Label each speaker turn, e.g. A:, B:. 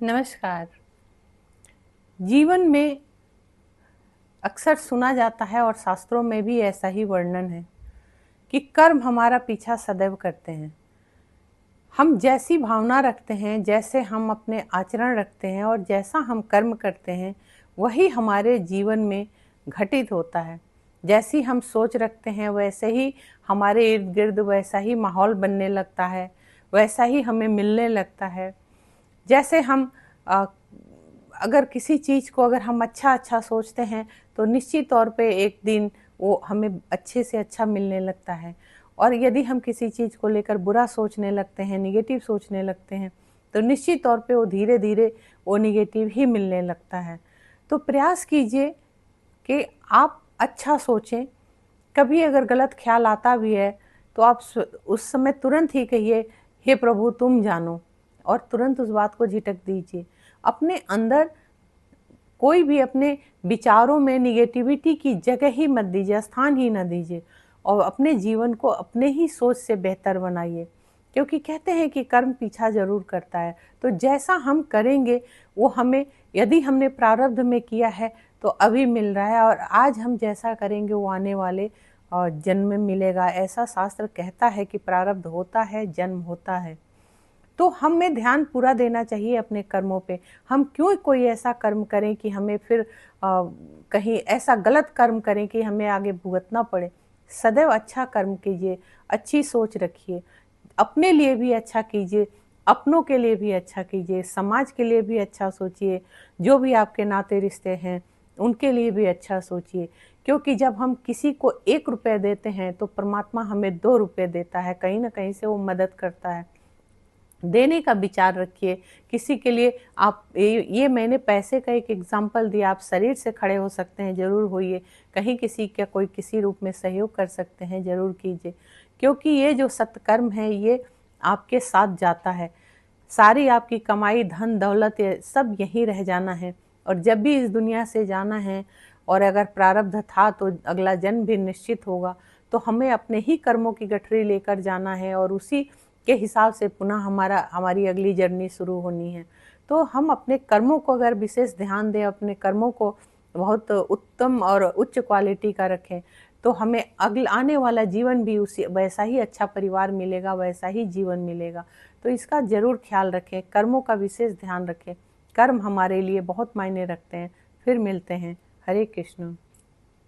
A: नमस्कार। जीवन में अक्सर सुना जाता है और शास्त्रों में भी ऐसा ही वर्णन है कि कर्म हमारा पीछा सदैव करते हैं। हम जैसी भावना रखते हैं, जैसे हम अपने आचरण रखते हैं और जैसा हम कर्म करते हैं, वही हमारे जीवन में घटित होता है। जैसी हम सोच रखते हैं वैसे ही हमारे इर्द गिर्द वैसा ही माहौल बनने लगता है, वैसा ही हमें मिलने लगता है। जैसे हम अ, अगर किसी चीज़ को अगर हम अच्छा सोचते हैं तो निश्चित तौर पे एक दिन वो हमें अच्छे से अच्छा मिलने लगता है। और यदि हम किसी चीज़ को लेकर बुरा सोचने लगते हैं, निगेटिव सोचने लगते हैं, तो निश्चित तौर पे वो धीरे धीरे वो निगेटिव ही मिलने लगता है। तो प्रयास कीजिए कि आप अच्छा सोचें। कभी अगर गलत ख्याल आता भी है तो आप उस समय तुरंत ही कहिए, हे प्रभु तुम जानो, और तुरंत उस बात को झिटक दीजिए। अपने अंदर कोई भी अपने विचारों में निगेटिविटी की जगह ही मत दीजिए, स्थान ही ना दीजिए, और अपने जीवन को अपने ही सोच से बेहतर बनाइए। क्योंकि कहते हैं कि कर्म पीछा जरूर करता है। तो जैसा हम करेंगे वो हमें, यदि हमने प्रारब्ध में किया है तो अभी मिल रहा है, और आज हम जैसा करेंगे वो आने वाले जन्म में मिलेगा। ऐसा शास्त्र कहता है कि प्रारब्ध होता है, जन्म होता है। तो हमें ध्यान पूरा देना चाहिए अपने कर्मों पे। हम क्यों कोई ऐसा कर्म करें कि हमें फिर कहीं ऐसा गलत कर्म करें कि हमें आगे भुगतना पड़े। सदैव अच्छा कर्म कीजिए, अच्छी सोच रखिए, अपने लिए भी अच्छा कीजिए, अपनों के लिए भी अच्छा कीजिए, समाज के लिए भी अच्छा सोचिए, जो भी आपके नाते रिश्ते हैं उनके लिए भी अच्छा सोचिए। क्योंकि जब हम किसी को 1 रुपये देते हैं तो परमात्मा हमें 2 रुपये देता है, कहीं ना कहीं से वो मदद करता है। देने का विचार रखिए। किसी के लिए आप ये मैंने पैसे का एक एग्जाम्पल दिया, आप शरीर से खड़े हो सकते हैं, जरूर होइए। कहीं किसी का कोई किसी रूप में सहयोग कर सकते हैं, जरूर कीजिए। क्योंकि ये जो सत्कर्म है ये आपके साथ जाता है। सारी आपकी कमाई, धन दौलत, ये सब यहीं रह जाना है, और जब भी इस दुनिया से जाना है, और अगर प्रारब्ध था तो अगला जन्म भी निश्चित होगा। तो हमें अपने ही कर्मों की गठरी लेकर जाना है, और उसी के हिसाब से पुनः हमारी अगली जर्नी शुरू होनी है। तो हम अपने कर्मों को अगर विशेष ध्यान दें, अपने कर्मों को बहुत उत्तम और उच्च क्वालिटी का रखें, तो हमें अगला आने वाला जीवन भी उसी वैसा ही अच्छा परिवार मिलेगा, वैसा ही जीवन मिलेगा। तो इसका जरूर ख्याल रखें, कर्मों का विशेष ध्यान रखें। कर्म हमारे लिए बहुत मायने रखते हैं। फिर मिलते हैं। हरे कृष्ण।